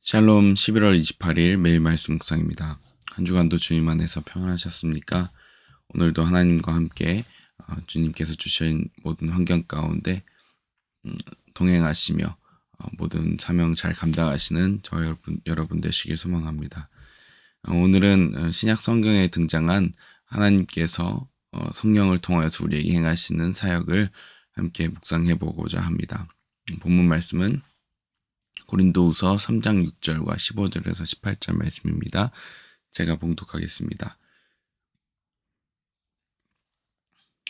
샬롬 11월 28일 매일 말씀 묵상입니다. 한 주간도 주님 안에서 평안하셨습니까? 오늘도 하나님과 함께 주님께서 주신 모든 환경 가운데 동행하시며 모든 사명 잘 감당하시는 저 여러분 되시길 소망합니다. 오늘은 신약 성경에 등장한 하나님께서 성령을 통하여서 우리에게 행하시는 사역을 함께 묵상해 보고자 합니다. 본문 말씀은 고린도후서 3장 6절과 15절에서 18절 말씀입니다. 제가 봉독하겠습니다.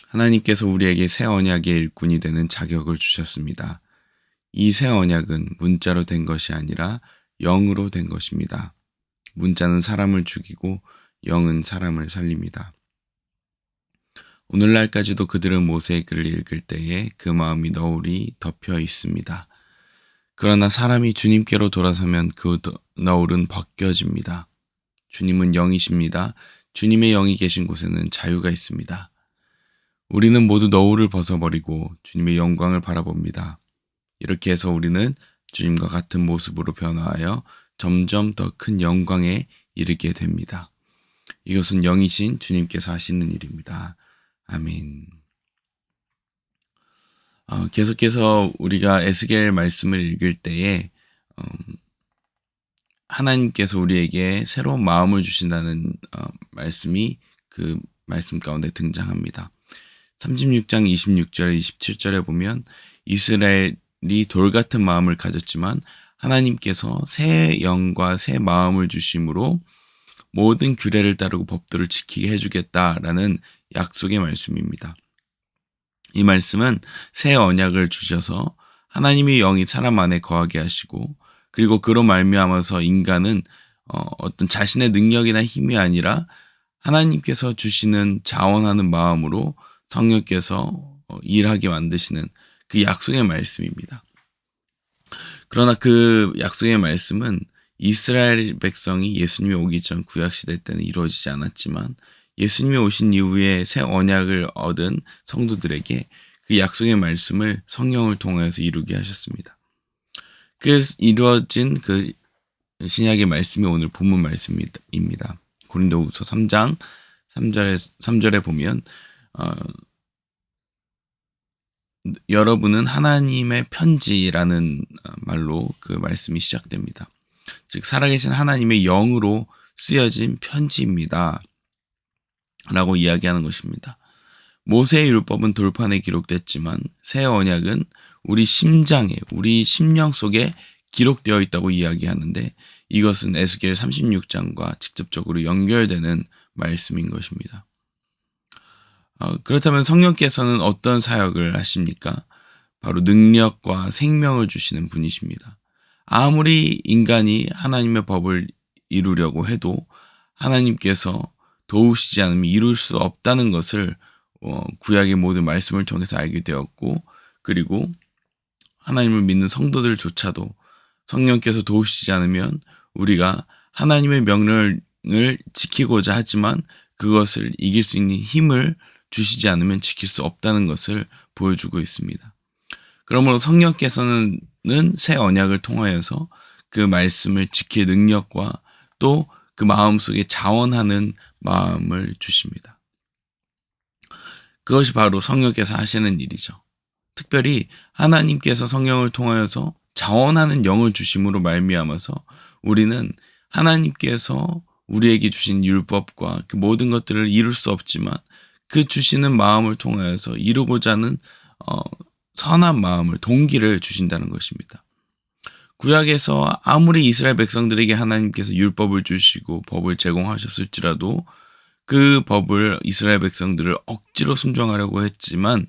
하나님께서 우리에게 새 언약의 일꾼이 되는 자격을 주셨습니다. 이 새 언약은 문자로 된 것이 아니라 영으로 된 것입니다. 문자는 사람을 죽이고 영은 사람을 살립니다. 오늘날까지도 그들은 모세의 글을 읽을 때에 그 마음이 너울이 덮여 있습니다. 그러나 사람이 주님께로 돌아서면 그 너울은 벗겨집니다. 주님은 영이십니다. 주님의 영이 계신 곳에는 자유가 있습니다. 우리는 모두 너울을 벗어버리고 주님의 영광을 바라봅니다. 이렇게 해서 우리는 주님과 같은 모습으로 변화하여 점점 더 큰 영광에 이르게 됩니다. 이것은 영이신 주님께서 하시는 일입니다. 아멘. 계속해서 우리가 에스겔 말씀을 읽을 때에 하나님께서 우리에게 새로운 마음을 주신다는 말씀이 그 말씀 가운데 등장합니다. 36장 26절에 27절에 보면 이스라엘이 돌 같은 마음을 가졌지만 하나님께서 새 영과 새 마음을 주심으로 모든 규례를 따르고 법도를 지키게 해주겠다라는 약속의 말씀입니다. 이 말씀은 새 언약을 주셔서 하나님의 영이 사람 안에 거하게 하시고 그리고 그로 말미암아서 인간은 어떤 자신의 능력이나 힘이 아니라 하나님께서 주시는 자원하는 마음으로 성령께서 일하게 만드시는 그 약속의 말씀입니다. 그러나 그 약속의 말씀은 이스라엘 백성이 예수님이 오기 전 구약시대 때는 이루어지지 않았지만 예수님이 오신 이후에 새 언약을 얻은 성도들에게 그 약속의 말씀을 성령을 통해서 이루게 하셨습니다. 그래서 이루어진 그 신약의 말씀이 오늘 본문 말씀입니다. 고린도후서 3장 3절에 보면 여러분은 하나님의 편지라는 말로 그 말씀이 시작됩니다. 즉 살아계신 하나님의 영으로 쓰여진 편지입니다. 라고 이야기하는 것입니다. 모세의 율법은 돌판에 기록됐지만 새 언약은 우리 심장에, 우리 심령 속에 기록되어 있다고 이야기하는데 이것은 에스겔 36장과 직접적으로 연결되는 말씀인 것입니다. 그렇다면 성령께서는 어떤 사역을 하십니까? 바로 능력과 생명을 주시는 분이십니다. 아무리 인간이 하나님의 법을 이루려고 해도 하나님께서 도우시지 않으면 이룰 수 없다는 것을 구약의 모든 말씀을 통해서 알게 되었고 그리고 하나님을 믿는 성도들조차도 성령께서 도우시지 않으면 우리가 하나님의 명령을 지키고자 하지만 그것을 이길 수 있는 힘을 주시지 않으면 지킬 수 없다는 것을 보여주고 있습니다. 그러므로 성령께서는 새 언약을 통하여서 그 말씀을 지킬 능력과 또 그 마음속에 자원하는 마음을 주십니다. 그것이 바로 성령께서 하시는 일이죠. 특별히 하나님께서 성령을 통하여서 자원하는 영을 주심으로 말미암아서 우리는 하나님께서 우리에게 주신 율법과 그 모든 것들을 이룰 수 없지만 그 주시는 마음을 통하여서 이루고자 하는 선한 마음을, 동기를 주신다는 것입니다. 구약에서 아무리 이스라엘 백성들에게 하나님께서 율법을 주시고 법을 제공하셨을지라도 그 법을 이스라엘 백성들을 억지로 순종하려고 했지만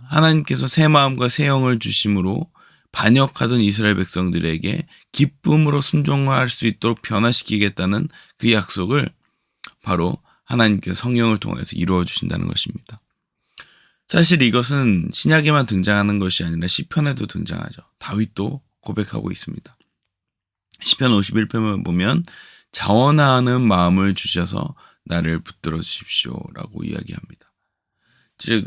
하나님께서 새 마음과 새 영을 주심으로 반역하던 이스라엘 백성들에게 기쁨으로 순종할 수 있도록 변화시키겠다는 그 약속을 바로 하나님께서 성령을 통해서 이루어 주신다는 것입니다. 사실 이것은 신약에만 등장하는 것이 아니라 시편에도 등장하죠. 다윗도 고백하고 있습니다. 시편 51편을 보면 자원하는 마음을 주셔서 나를 붙들어 주십시오 라고 이야기합니다. 즉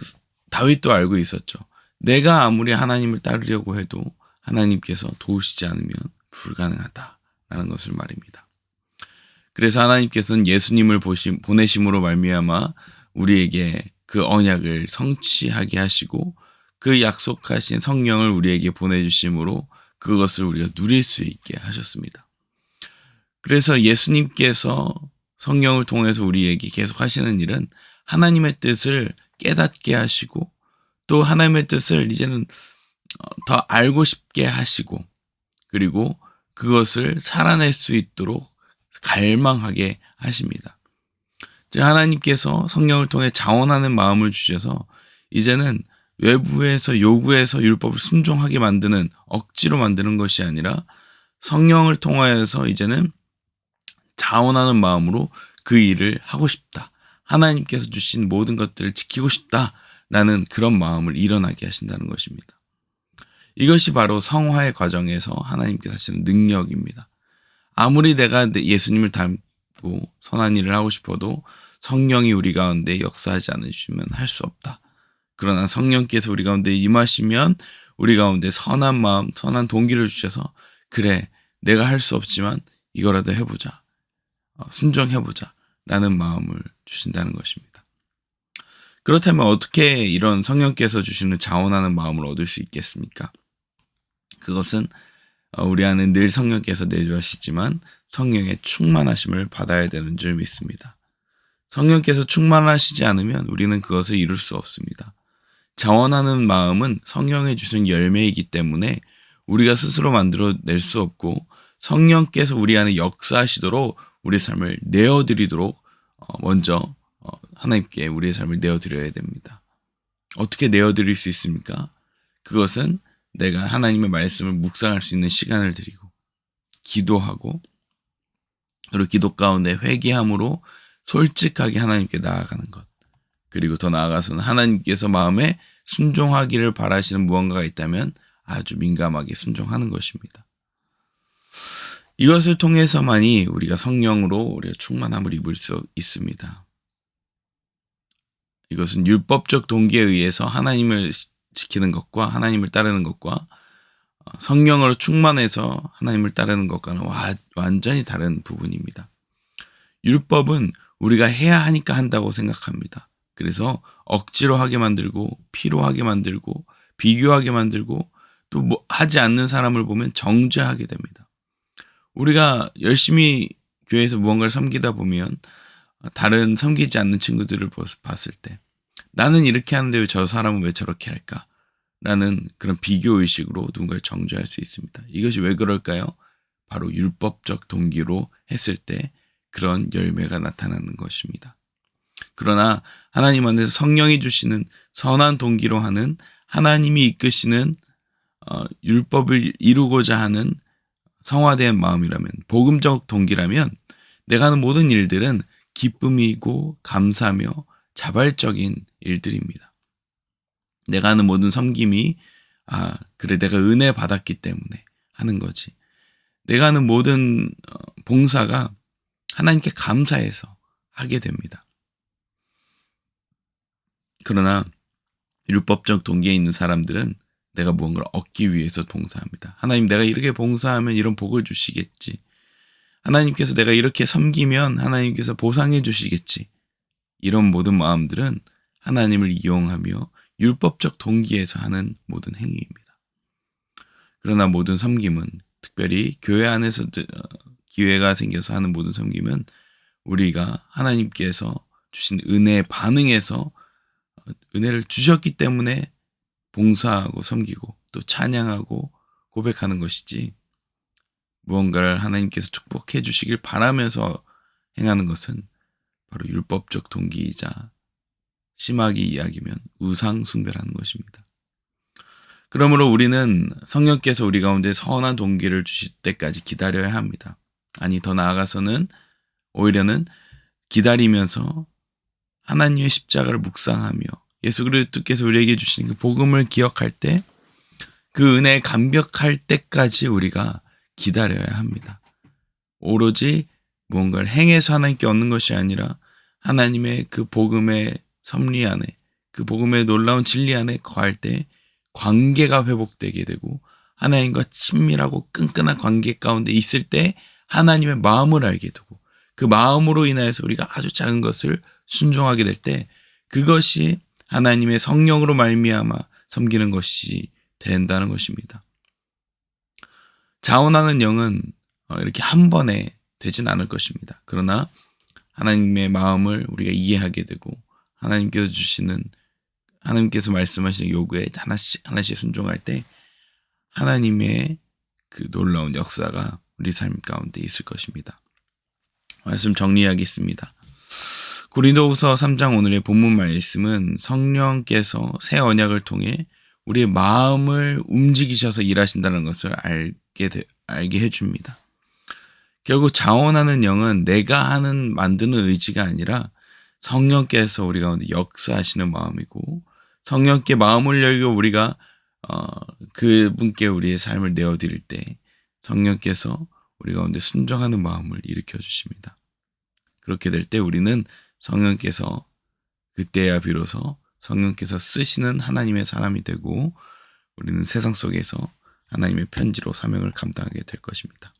다윗도 알고 있었죠. 내가 아무리 하나님을 따르려고 해도 하나님께서 도우시지 않으면 불가능하다라는 것을 말입니다. 그래서 하나님께서는 예수님을 보내심으로 말미암아 우리에게 그 언약을 성취하게 하시고 그 약속하신 성령을 우리에게 보내주심으로 그것을 우리가 누릴 수 있게 하셨습니다. 그래서 예수님께서 성령을 통해서 우리에게 계속 하시는 일은 하나님의 뜻을 깨닫게 하시고 또 하나님의 뜻을 이제는 더 알고 싶게 하시고 그리고 그것을 살아낼 수 있도록 갈망하게 하십니다. 즉 하나님께서 성령을 통해 자원하는 마음을 주셔서 이제는 외부에서 요구해서 율법을 순종하게 만드는 억지로 만드는 것이 아니라 성령을 통하여서 이제는 자원하는 마음으로 그 일을 하고 싶다. 하나님께서 주신 모든 것들을 지키고 싶다라는 그런 마음을 일어나게 하신다는 것입니다. 이것이 바로 성화의 과정에서 하나님께서 하시는 능력입니다. 아무리 내가 예수님을 닮고 선한 일을 하고 싶어도 성령이 우리 가운데 역사하지 않으시면 할 수 없다. 그러나 성령께서 우리 가운데 임하시면 우리 가운데 선한 마음, 선한 동기를 주셔서 그래, 내가 할 수 없지만 이거라도 해보자. 순종해보자. 라는 마음을 주신다는 것입니다. 그렇다면 어떻게 이런 성령께서 주시는 자원하는 마음을 얻을 수 있겠습니까? 그것은 우리 안에 늘 성령께서 내주시지만 성령의 충만하심을 받아야 되는 줄 믿습니다. 성령께서 충만하시지 않으면 우리는 그것을 이룰 수 없습니다. 자원하는 마음은 성령의 주신 열매이기 때문에 우리가 스스로 만들어낼 수 없고 성령께서 우리 안에 역사하시도록 우리 삶을 내어드리도록 먼저 하나님께 우리의 삶을 내어드려야 됩니다. 어떻게 내어드릴 수 있습니까? 그것은 내가 하나님의 말씀을 묵상할 수 있는 시간을 드리고 기도하고 그리고 기도 가운데 회개함으로 솔직하게 하나님께 나아가는 것, 그리고 더 나아가서는 하나님께서 마음에 순종하기를 바라시는 무언가가 있다면 아주 민감하게 순종하는 것입니다. 이것을 통해서만이 우리가 성령으로 우리가 충만함을 입을 수 있습니다. 이것은 율법적 동기에 의해서 하나님을 지키는 것과 하나님을 따르는 것과 성령으로 충만해서 하나님을 따르는 것과는 완전히 다른 부분입니다. 율법은 우리가 해야 하니까 한다고 생각합니다. 그래서 억지로 하게 만들고 피로하게 만들고 비교하게 만들고 또 하지 않는 사람을 보면 정죄하게 됩니다. 우리가 열심히 교회에서 무언가를 섬기다 보면 다른 섬기지 않는 친구들을 봤을 때 나는 이렇게 하는데 왜 저 사람은 왜 저렇게 할까? 라는 그런 비교의식으로 누군가를 정죄할 수 있습니다. 이것이 왜 그럴까요? 바로 율법적 동기로 했을 때 그런 열매가 나타나는 것입니다. 그러나 하나님 안에서 성령이 주시는 선한 동기로 하는 하나님이 이끄시는 율법을 이루고자 하는 성화된 마음이라면, 복음적 동기라면 내가 하는 모든 일들은 기쁨이고 감사며 자발적인 일들입니다. 내가 하는 모든 섬김이 그래 내가 은혜 받았기 때문에 하는 거지. 내가 하는 모든 봉사가 하나님께 감사해서 하게 됩니다. 그러나 율법적 동기에 있는 사람들은 내가 무언가를 얻기 위해서 봉사합니다. 하나님, 내가 이렇게 봉사하면 이런 복을 주시겠지. 하나님께서 내가 이렇게 섬기면 하나님께서 보상해 주시겠지. 이런 모든 마음들은 하나님을 이용하며 율법적 동기에서 하는 모든 행위입니다. 그러나 모든 섬김은, 특별히 교회 안에서 기회가 생겨서 하는 모든 섬김은 우리가 하나님께서 주신 은혜에 반응해서 은혜를 주셨기 때문에 봉사하고 섬기고 또 찬양하고 고백하는 것이지, 무언가를 하나님께서 축복해 주시길 바라면서 행하는 것은 바로 율법적 동기이자 심하게 이야기면 우상 숭배라는 것입니다. 그러므로 우리는 성령께서 우리 가운데 선한 동기를 주실 때까지 기다려야 합니다. 아니, 더 나아가서는 오히려는 기다리면서 하나님의 십자가를 묵상하며 예수 그리스도께서 우리에게 주신 그 복음을 기억할 때 그 은혜에 감격할 때까지 우리가 기다려야 합니다. 오로지 무언가를 행해서 하나님께 얻는 것이 아니라 하나님의 그 복음의 섭리 안에, 그 복음의 놀라운 진리 안에 거할 때 관계가 회복되게 되고 하나님과 친밀하고 끈끈한 관계 가운데 있을 때 하나님의 마음을 알게 되고 그 마음으로 인하여서 우리가 아주 작은 것을 순종하게 될 때 그것이 하나님의 성령으로 말미암아 섬기는 것이 된다는 것입니다. 자원하는 영은 이렇게 한 번에 되진 않을 것입니다. 그러나 하나님의 마음을 우리가 이해하게 되고 하나님께서 말씀하시는 요구에 하나씩 순종할 때 하나님의 그 놀라운 역사가 우리 삶 가운데 있을 것입니다. 말씀 정리하겠습니다. 고린도후서 3장 오늘의 본문 말씀은 성령께서 새 언약을 통해 우리의 마음을 움직이셔서 일하신다는 것을 알게 해줍니다. 결국 자원하는 영은 내가 만드는 의지가 아니라 성령께서 우리 가운데 역사하시는 마음이고 성령께 마음을 열고 우리가 그분께 우리의 삶을 내어드릴 때 성령께서 우리 가운데 순종하는 마음을 일으켜 주십니다. 그렇게 될 때 우리는 성령께서 그때야 비로소 성령께서 쓰시는 하나님의 사람이 되고 우리는 세상 속에서 하나님의 편지로 사명을 감당하게 될 것입니다.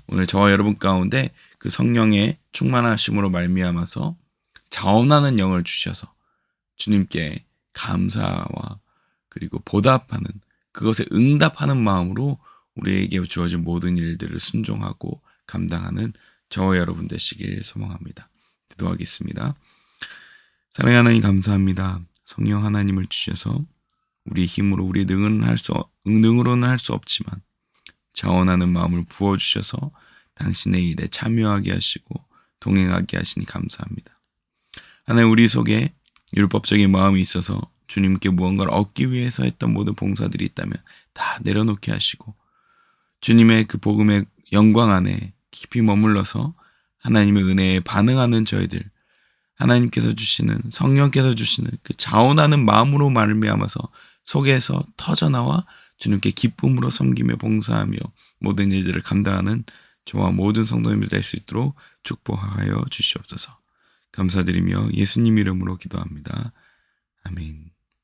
오늘 저와 여러분 가운데 그 성령의 충만하심으로 말미암아서 자원하는 영을 주셔서 주님께 감사와 그리고 보답하는 그것에 응답하는 마음으로 우리에게 주어진 모든 일들을 순종하고 감당하는 저와 여러분 되시길 소망합니다. 기도하겠습니다. 사랑하는 하나님 감사합니다. 성령 하나님을 주셔서 우리의 힘으로 우리의 능으로는 할 수 없지만 자원하는 마음을 부어주셔서 당신의 일에 참여하게 하시고 동행하게 하시니 감사합니다. 하나님 우리 속에 율법적인 마음이 있어서 주님께 무언가를 얻기 위해서 했던 모든 봉사들이 있다면 다 내려놓게 하시고 주님의 그 복음의 영광 안에 깊이 머물러서 하나님의 은혜에 반응하는 저희들 하나님께서 주시는 성령께서 주시는 그 자원하는 마음으로 말미암아서 속에서 터져나와 주님께 기쁨으로 섬기며 봉사하며 모든 일들을 감당하는 저와 모든 성도님들 될 수 있도록 축복하여 주시옵소서. 감사드리며 예수님 이름으로 기도합니다. 아멘.